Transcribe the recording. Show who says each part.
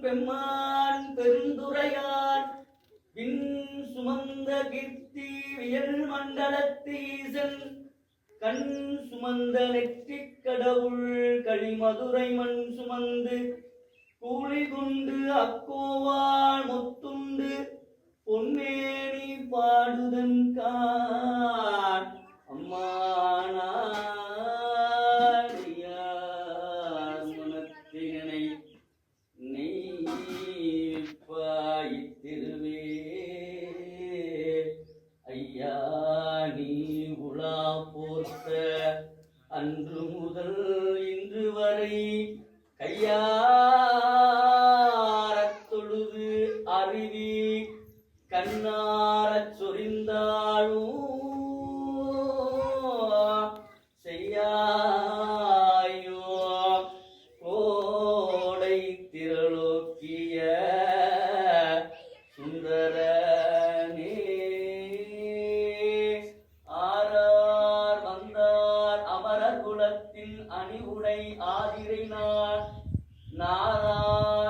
Speaker 1: பெம்மான் பெருந்துரையான் விண் சுமந்த கீர்த்தி வியல் மண்டலத்தீசன் கண் சுமந்த நெற்றிக் கடவுள் களிமதுரை மண் சுமந்து கூலி கொண்டு அக்கோவாள் முத்துண்டு பொன்மேனி பாடுதன் கான் அம்மானினை நெய்ப்பாயித்திருவே ஐயா நீ உலா போர்த்த அன்று முதல் இன்று வரை கையாரத் தொழுது அருவி கண்ணாரச் சொரிந்தாலும் செய்யாயோ கோடை திரளோக்கிய சுந்தரனே ஆரார் வந்தார் அமரர் குலத்தின் அணிவுடை ஆதிரை நாராயண